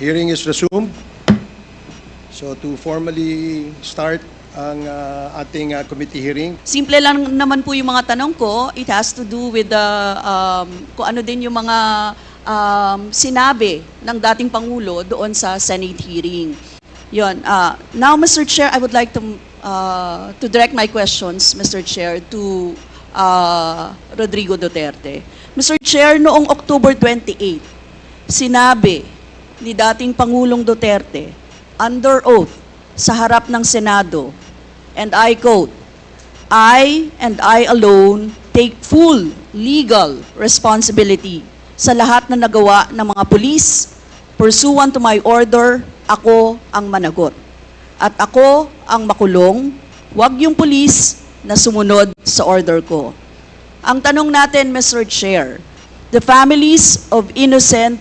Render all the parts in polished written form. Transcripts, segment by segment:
Hearing is resumed. So to formally start ang ating committee hearing. Simple lang naman po yung mga tanong ko. It has to do with the, kung ano din yung mga sinabi ng dating Pangulo doon sa Senate hearing. Yun. Now, Mr. Chair, I would like to direct my questions, Mr. Chair, to Rodrigo Duterte. Mr. Chair, noong October 28, sinabi ni dating Pangulong Duterte, under oath, sa harap ng Senado, and I quote, I and I alone take full legal responsibility sa lahat na nagawa ng mga pulis. Pursuant to my order, ako ang managot. At ako ang makulong, wag yung pulis na sumunod sa order ko. Ang tanong natin, Mr. Chair, the families of innocent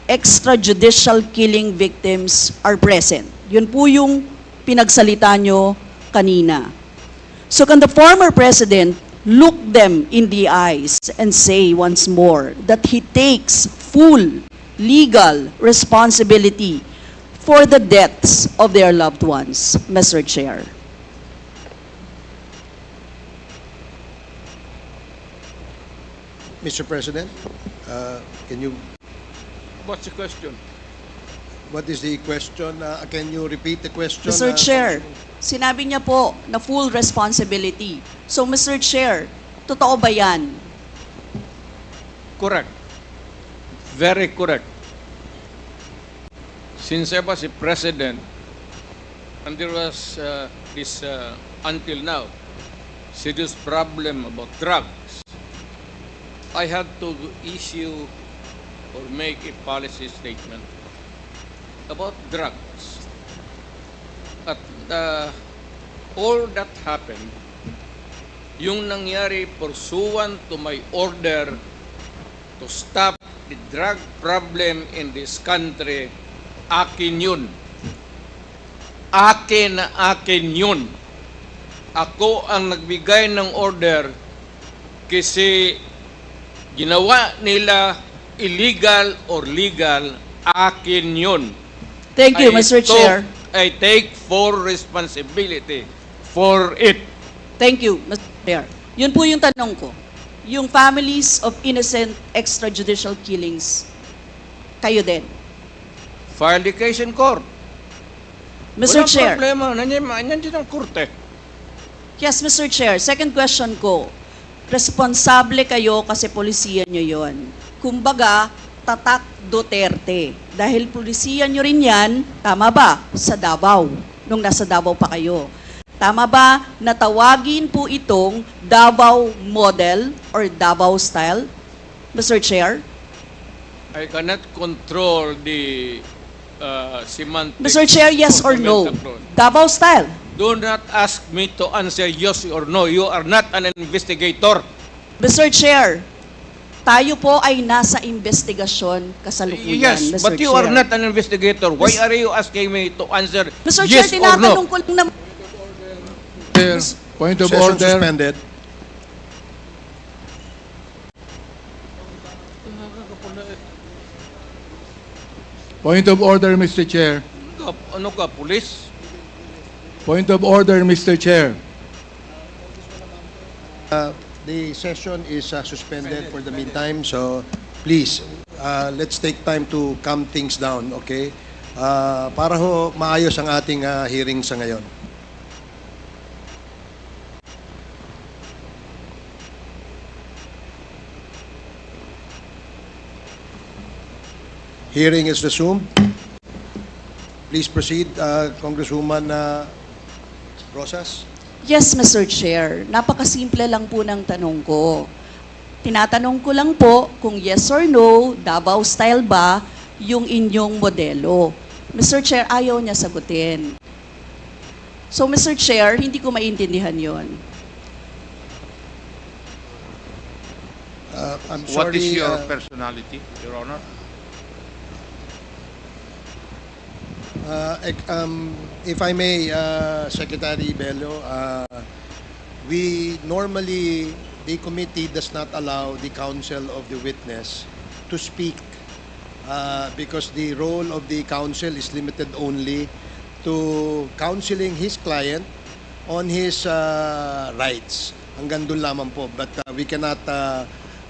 extrajudicial killing victims are present. Yun po yung pinagsalita nyo kanina. So can the former president look them in the eyes and say once more that he takes full legal responsibility for the deaths of their loved ones, Mr. Chair? Mr. President, can you, What's the question? what is the question? Can you repeat the question? Mr. Chair, sinabi niya po na full responsibility. So, Mr. Chair, totoo ba yan? Correct. Very correct. Since I was a president, and there was this, until now, serious problem about drugs, I had to issue or make a policy statement about drugs. At all that happened, yung nangyari pursuant to my order to stop the drug problem in this country, akin yun. Akin na akin yun. Ako ang nagbigay ng order kasi ginawa nila illegal or legal, akin yun. Thank you, Mr. Chair. I take full responsibility for it. Thank you, Mr. Chair. Yun po yung tanong ko. Yung families of innocent extrajudicial killings, kayo din. File the case in court. Mr. Walang Chair. problema. Nandiyan ang korte. Yes, Mr. Chair. Second question ko. Responsable kayo kasi polisiya nyo yon. Kumbaga, tatak Duterte. Dahil polisiya nyo rin yan, tama ba? Sa Davao. Nung nasa Davao pa kayo. Tama ba na tawagin po itong Davao model or Davao style? Mr. Chair? I cannot control the semantics. Mr. Chair, yes of or the no? metaphor. Davao style. Do not ask me to answer yes or no. You are not an investigator. Mr. Chair, tayo po ay nasa investigasyon kasalukuyan, Yes, Mr. but you Chair. are not an investigator. Why are you asking me to answer Mr. yes Chair, or no? tinatanong ko lang naman. Chair, point of Session order. suspended. Point of order, Mr. Chair. Ano ka, police? Point of order, Mr. Chair. The session is suspended for the meantime, so please, let's take time to calm things down, okay? Para ho maayos ang ating hearing sa ngayon. Hearing is resumed. Please proceed, Congresswoman Rosas. Yes, Mr. Chair. Napakasimple lang po ng tanong ko. Tinatanong ko lang po kung yes or no, Davao style ba yung inyong modelo. Mr. Chair, ayaw niya sagutin. So, Mr. Chair, hindi ko maintindihan yon. I'm What sorry, is your personality, Your Honor? If I may, Secretary Bello, we normally, the committee does not allow the counsel of the witness to speak because the role of the counsel is limited only to counseling his client on his rights. Hanggang doon lamang po. But we cannot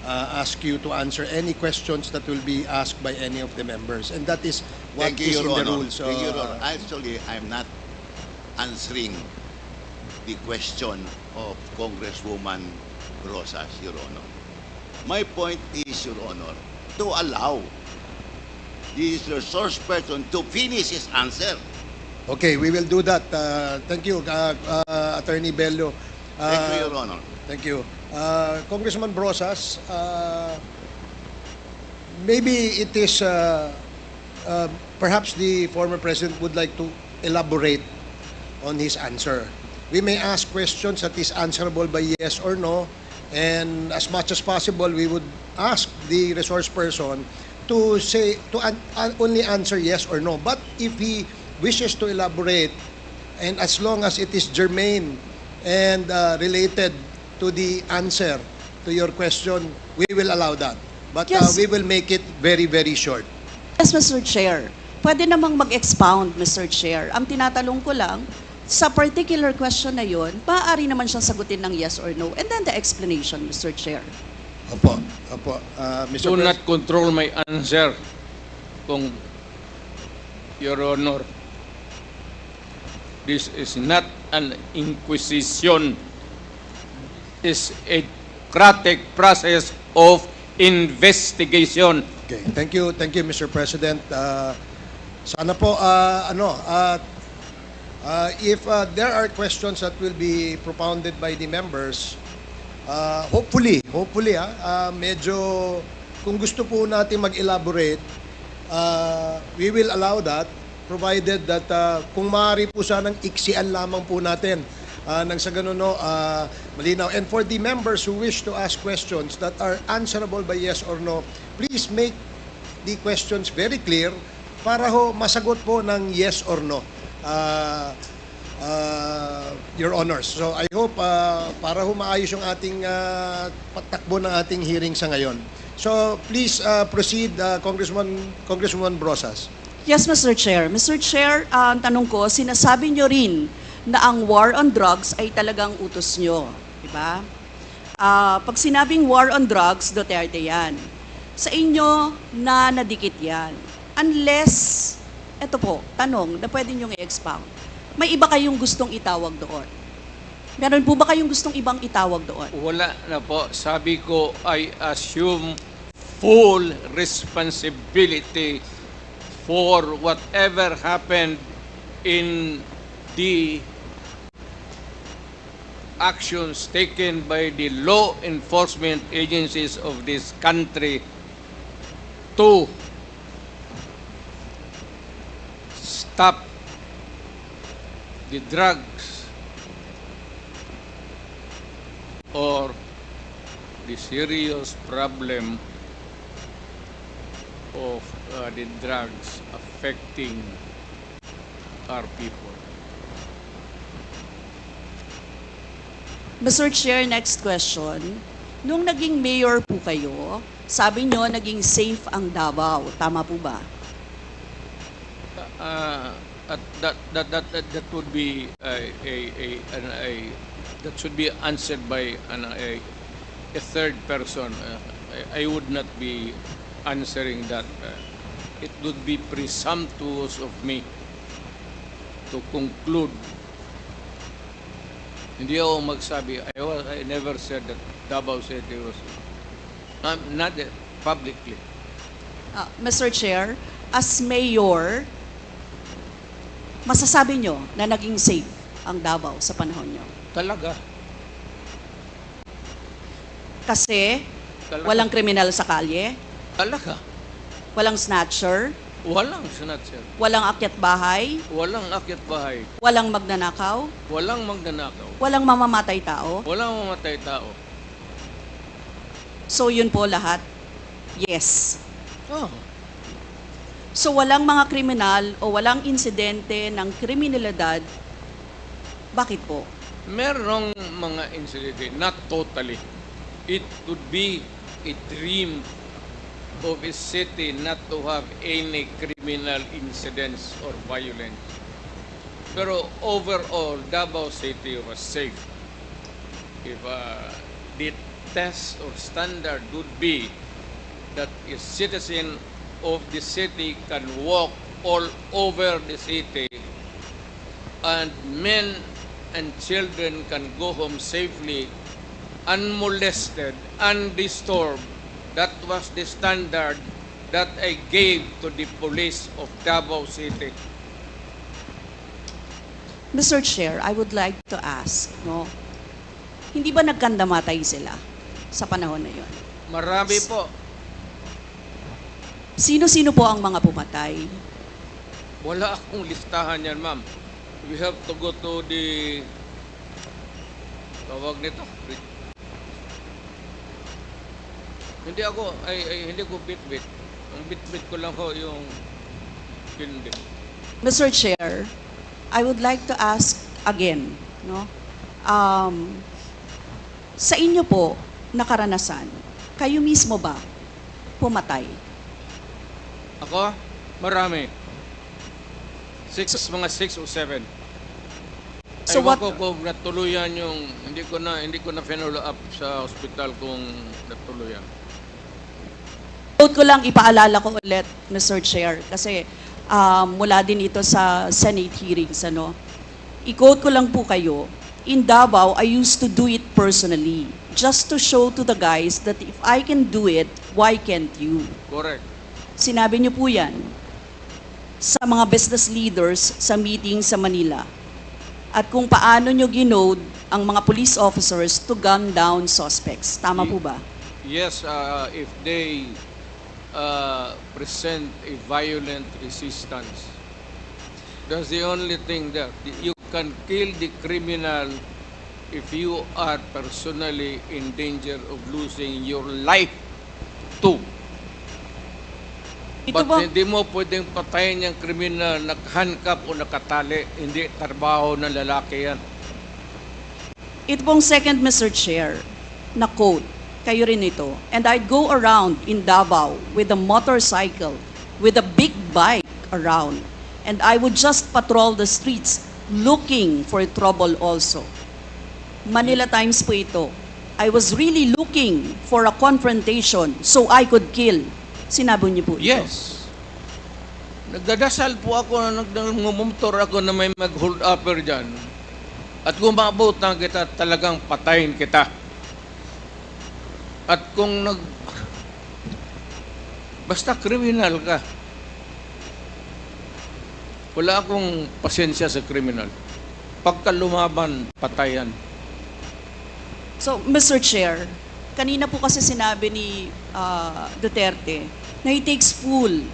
ask you to answer any questions that will be asked by any of the members. And that is what Thank you, is in Your the Honor. rules. Thank you, Your Honor. Actually, I'm not answering the question of Congresswoman Rosas, Your Honor. My point is, Your Honor, to allow the resource person to finish his answer. Okay, we will do that. Thank you, Attorney Bello. Thank you, Your Honor. Thank you. Congressman Brosas, maybe it is, perhaps the former president would like to elaborate on his answer. We may ask questions that is answerable by yes or no, and as much as possible, we would ask the resource person to say, only answer yes or no. But if he wishes to elaborate, and as long as it is germane and related to the answer to your question, we will allow that. But Yes. we will make it very, very short. Yes, Mr. Chair. Pwede namang mag-expound, Mr. Chair. Ang tinatanong ko lang, sa particular question na yon, maaari naman siyang sagutin ng yes or no. And then the explanation, Mr. Chair. Opo, opo. Mr. Do Pres- not control my answer, kung Your Honor. This is not an inquisition. It's a democratic process of investigation. Okay, thank you, Mr. President. Sana po, if there are questions that will be propounded by the members, hopefully, medyo, kung gusto po natin mag-elaborate, we will allow that, provided that kung maaari po sanang iksian lamang po natin nang sa ganun, malinaw. And for the members who wish to ask questions that are answerable by yes or no, please make the questions very clear para ho masagot po ng yes or no, Your Honors. So I hope para ho maayos yung ating patakbo ng ating hearing sa ngayon. So please proceed, Congresswoman Brosas. Yes, Mr. Chair. Mr. Chair, ang tanong ko, sinasabi nyo rin na ang war on drugs ay talagang utos nyo. Diba? Pag sinabing war on drugs, Duterte yan. Sa inyo na nadikit yan. Unless, eto po, tanong na pwede nyo i-expound. May iba kayong gustong itawag doon? Meron po ba kayong gustong ibang itawag doon? Wala na po. Sabi ko, I assume full responsibility for whatever happened in the actions taken by the law enforcement agencies of this country to stop the drugs or the serious problem of the drugs affecting our people. Mr. Chair, next question. Nung naging mayor po kayo, sabi nyo naging safe ang Davao. Tama po ba? That would be that should be answered by a third person. I would not be answering that. It would be presumptuous of me to conclude. Hindi ako magsabi. I never said that Davao City was not publicly. Mr. Chair, as mayor, masasabi nyo na naging safe ang Davao sa panahon nyo? Talaga. Kasi Talaga. walang kriminal sa kalye, Talaga. walang snatcher, Walang snatcher. walang akyat bahay, Walang akyat bahay. walang magnanakaw, Walang magnanakaw. walang mamamatay tao. Walang mamatay tao. So yun po lahat? Yes. Oh. So walang mga kriminal o walang insidente ng kriminalidad. Bakit po? Merong mga incident, not totally. It would be a dream of a city not to have any criminal incidents or violence. Pero overall, Davao City was safe. If the test or standard would be that a citizen of the city can walk all over the city and men and children can go home safely, unmolested, undisturbed. That was the standard that I gave to the police of Davao City. Mr. Chair, I would like to ask, no, hindi ba nagkandamatay sila sa panahon na yon? Marami po. Sino-sino po ang mga pumatay? Wala akong listahan yan, ma'am. We have to go to the tawag nito. Hindi ko bit-bit. Ang bit-bit ko lang ho yung hindi. Mr. Chair, I would like to ask again, no? Sa inyo po na karanasan, kayo mismo ba pumatay? Ako? Marami. Mga 6 o 7. So Ewan what- ko kung natuluyan yung hindi ko na follow up sa hospital kung natuluyan. Quote ko lang, ipaalala ko ulit, Mr. Chair, kasi mula din ito sa Senate hearings, ano. I-quote ko lang po kayo, in Davao, I used to do it personally, just to show to the guys that if I can do it, why can't you? Correct. Sinabi niyo po yan sa mga business leaders sa meeting sa Manila. At kung paano niyo ginode ang mga police officers to gun down suspects. Tama po ba? Yes, if they present a violent resistance. That's the only thing that you can kill the criminal if you are personally in danger of losing your life too. Ito But ba? hindi mo pwedeng patayin yung kriminal nakahandcuff o nakatali. Hindi trabaho ng lalaki yan. Ito pong second, Mr. Chair, na quote, kayo rin ito. And I'd go around in Davao with a motorcycle, with a big bike around. And I would just patrol the streets looking for trouble also. Manila Times po ito. I was really looking for a confrontation so I could kill. Sinabi niyo po ito. Yes. Nagdadasal po ako na nagmumumtor ako na may mag-hold upper dyan. At kung maabot na kita, talagang patayin kita. At kung basta kriminal ka, wala akong pasensya sa kriminal. Pagka lumaban, patayan. So, Mr. Chair, kanina po kasi sinabi ni Duterte na he takes full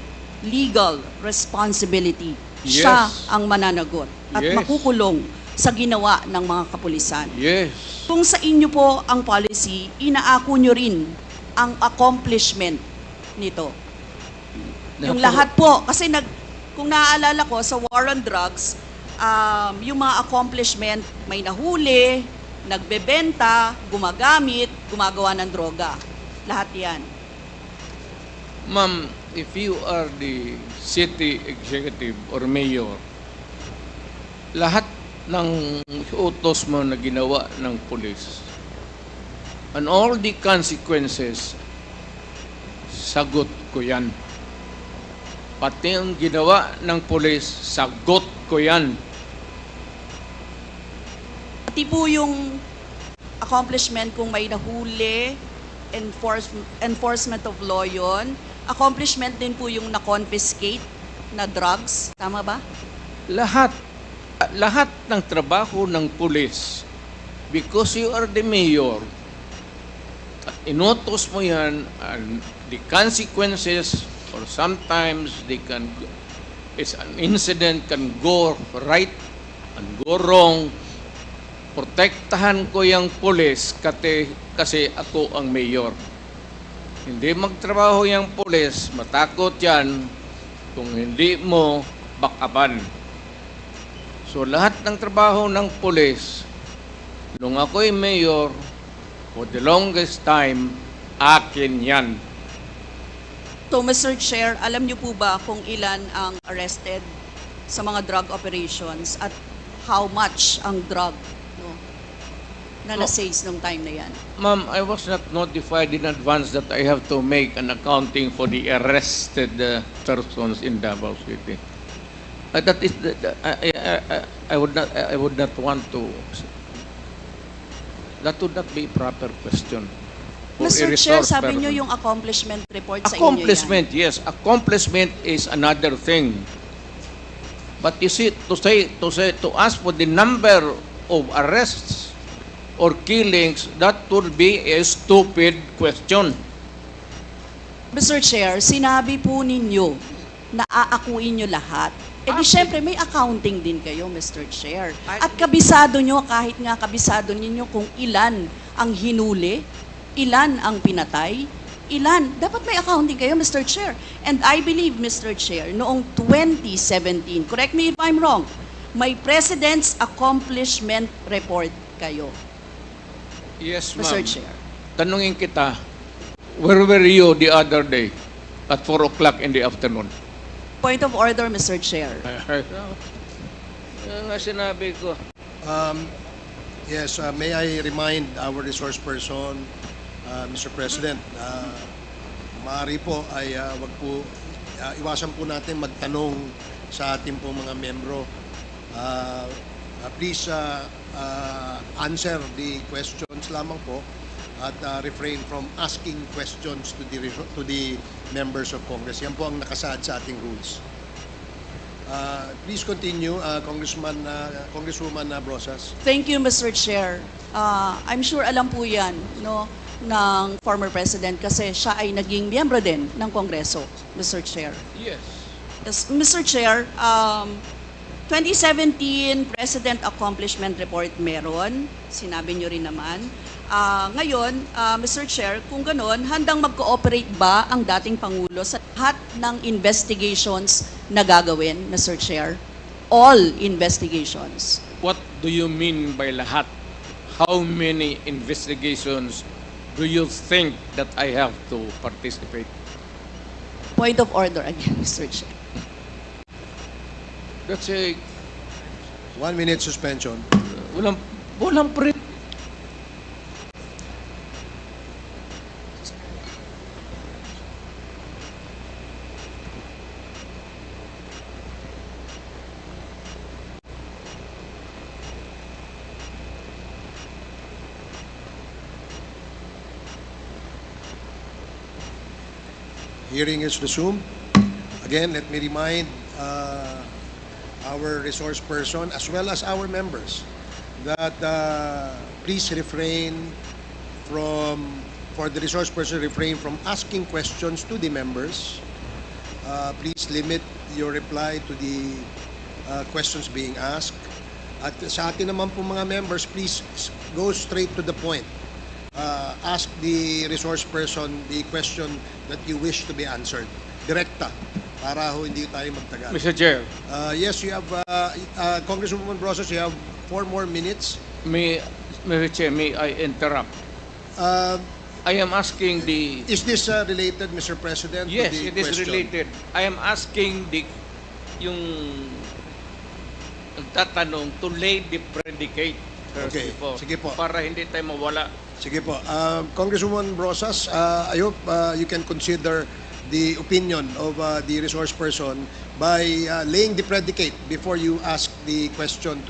legal responsibility. Yes. Siya ang mananagot at Yes. makukulong sa ginawa ng mga kapulisan. Yes. Kung sa inyo po ang policy, inaako nyo rin ang accomplishment nito. Yung lahat po, kasi kung naaalala ko sa war on drugs, yung mga accomplishment, may nahuli, nagbebenta, gumagamit, gumagawa ng droga. Lahat yan. Ma'am, if you are the city executive or mayor, lahat ng utos mo na ginawa ng pulis and all the consequences, sagot ko yan. Pati ang ginawa ng pulis, sagot ko yan. Pati po yung accomplishment kung may nahuli, enforcement of law yun. Accomplishment din po yung na-confiscate na drugs. Tama ba? Lahat ng trabaho ng pulis, because you are the mayor, at inutos mo yan, and the consequences, or sometimes an incident can go right and go wrong. Protektahan ko yung pulis kasi ako ang mayor. Hindi magtrabaho yung pulis, matakot yan kung hindi mo bakapan. So lahat ng trabaho ng pulis, nung ako'y mayor, for the longest time, akin yan. to, Mr. Chair, alam niyo po ba kung ilan ang arrested sa mga drug operations at how much ang drug na na-seize nung time na yan? Ma'am, I was not notified in advance that I have to make an accounting for the arrested persons in Davao City. That is, I would not want to. That would not be a proper question. For a Mr. Chair, resource sabi niyo person. yung accomplishment report sa inyo yan. Accomplishment, yes. Accomplishment is another thing. But you see, to ask for the number of arrests or killings, that would be a stupid question. Mr. Chair, sinabi po ninyo na aakuin nyo lahat. E di syempre may accounting din kayo, Mr. Chair. At kabisado nyo, kahit nga kabisado ninyo kung ilan ang hinuli, ilan ang pinatay, ilan. Dapat may accounting kayo, Mr. Chair. And I believe, Mr. Chair, noong 2017, correct me if I'm wrong, may President's Accomplishment Report kayo, Yes, Mr. ma'am. Chair. Tanungin kita, where were you the other day at 4 o'clock in the afternoon? Point of order, Mr. Chair. Yan nga sinabi ko. Yes, may I remind our resource person, Mr. President, maaari po ay wag po, iwasan po natin magtanong sa ating po mga membro. Please answer the questions lamang po at refrain from asking questions to the members of Congress. Yan po ang nakasaad sa ating rules. Please continue, Congresswoman Brosas. Thank you, Mr. Chair. I'm sure alam po yan, no, ng former President kasi siya ay naging miyembro din ng Kongreso, Mr. Chair. Yes. Yes, Mr. Chair, 2017 President Accomplishment Report meron, sinabi nyo rin naman. Ngayon, Mr. Chair, kung ganon, handang mag-cooperate ba ang dating Pangulo sa lahat ng investigations na gagawin, Mr. Chair? All investigations. What do you mean by lahat? How many investigations do you think that I have to participate? Point of order again, Mr. Chair. That's a 1 minute suspension. walang pre. Hearing is resumed. Again, let me remind our resource person as well as our members that please refrain for the resource person, refrain from asking questions to the members. Please limit your reply to the questions being asked. At sa atin naman po mga members, please go straight to the point. Ask the resource person the question that you wish to be answered. Direkta, para ho hindi tayo magtagal. Mr. Chair, Yes, you have, Congresswoman Brosas, you have 4 more minutes. Mr. Chair, may I interrupt? Uh, I am asking the... Is this related, Mr. President, Yes, to the it is question? related. I am asking yung tatanong to lay the predicate first Okay, before, sige po. para hindi tayo mawala. Sige po. Congresswoman Brosas, I hope you can consider the opinion of the resource person by laying the predicate before you ask the question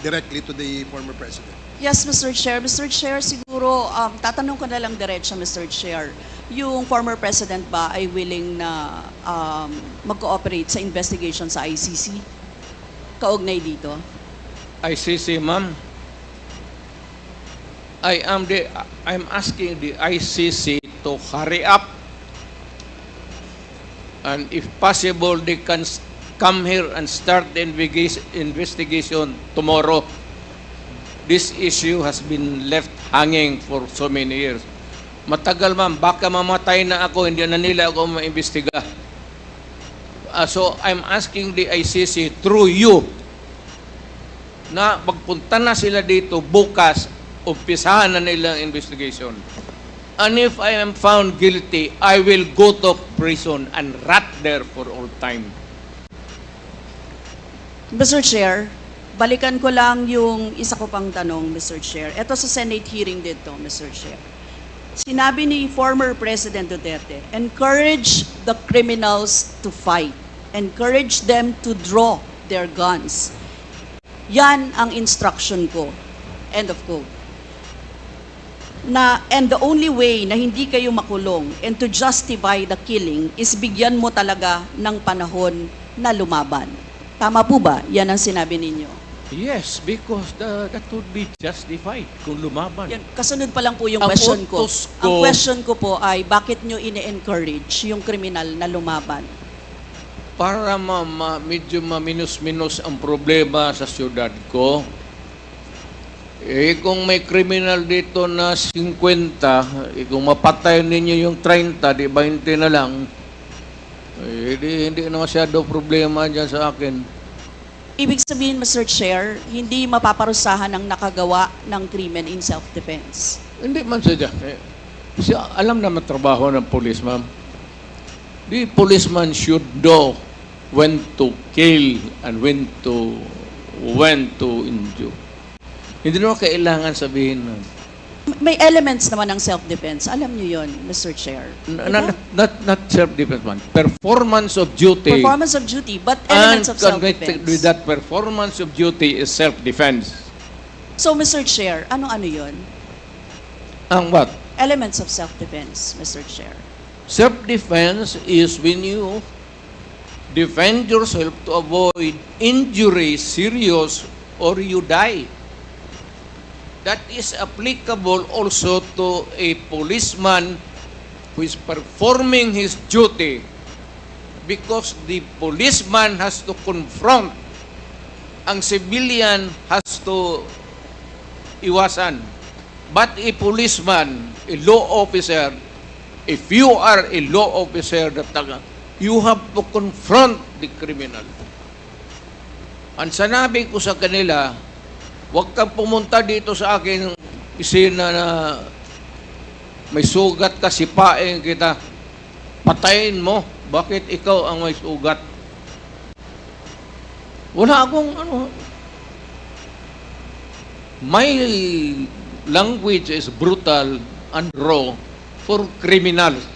directly to the former president. Yes, Mr. Chair. Mr. Chair, siguro, tatanong ko na lang diretso, Mr. Chair. Yung former president ba ay willing na mag-cooperate sa investigation sa ICC? Kaugnay dito? ICC, ma'am. I'm asking the ICC to hurry up, and if possible, they can come here and start the investigation tomorrow. This issue has been left hanging for so many years. Matagal, ma'am, baka mamatay na ako, hindi na nila ako maimbestiga. So I'm asking the ICC through you na magpunta na sila dito bukas, umpisahan na nila ang investigation. And if I am found guilty, I will go to prison and rot there for all time. Mr. Chair, balikan ko lang yung isa ko pang tanong, Mr. Chair. Ito sa Senate hearing dito, Mr. Chair. Sinabi ni former President Duterte, encourage the criminals to fight. Encourage them to draw their guns. Yan ang instruction ko. End of quote. And the only way na hindi kayo makulong and to justify the killing is bigyan mo talaga ng panahon na lumaban. Tama po ba? Yan ang sinabi ninyo. Yes, because that would be justified kung lumaban. Yan, kasunod pa lang po yung Ang question ko. utos ko- Ang question ko po ay, bakit nyo ini-encourage yung kriminal na lumaban? Para medyo maminus-minus ang problema sa syudad ko, kung may kriminal dito na 50, kung mapatay ninyo yung 30, di 20 na lang, hindi na masyado problema dyan sa akin. Ibig sabihin, Mr. Chair, hindi mapaparusahan ang nakagawa ng krimen in self-defense. Hindi man siya dyan. Siya, alam naman trabaho ng police, ma'am. The policeman should know when to kill and when to injure. Hindi naman kailangan sabihin na. May elements naman ng self-defense. Alam niyo yon, Mr. Chair. Not self-defense, man. Performance of duty. Performance of duty, but And elements of connected self-defense. with that performance of duty is self-defense. So, Mr. Chair, ano-ano yon? Ang what? Elements of self-defense, Mr. Chair. Self-defense is when you defend yourself to avoid injury, serious, or you die. That is applicable also to a policeman who is performing his duty, because the policeman has to confront, ang civilian has to iwasan. But a policeman, a law officer, if you are a law officer, you have to confront the criminal. Ang sanabi ko sa kanila, huwag kang pumunta dito sa akin isina na may sugat ka, sipain kita, patayin mo. Bakit ikaw ang may sugat? Wala akong my language is brutal and raw for criminals.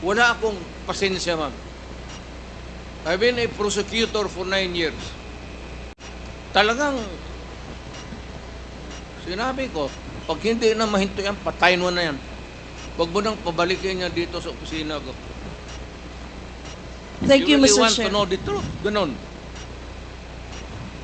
Wala akong pasensya, ma'am. I've been a prosecutor for 9 years. Talagang sinabi ko, pag hindi na mahinto yan, patayin mo na yan. Huwag mo nang pabalikin niya dito sa opisina ko. Thank you, really Mr. want Chair. to know the truth? Ganon.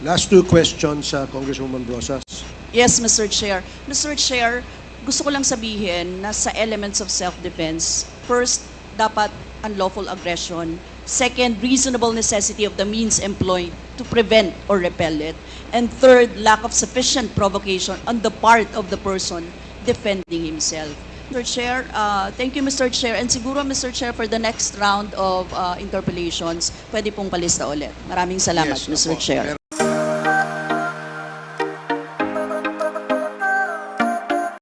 Last two questions, Congresswoman Rosas. Yes, Mr. Chair. Mr. Chair, gusto ko lang sabihin na sa elements of self-defense, first, dapat unlawful aggression. Second, reasonable necessity of the means employed to prevent or repel it. And third, lack of sufficient provocation on the part of the person defending himself. Mr. Chair, thank you, Mr. Chair. And siguro, Mr. Chair, for the next round of interpellations, pwede pong palista ulit. Maraming salamat, Yes, Mr. opo. Chair.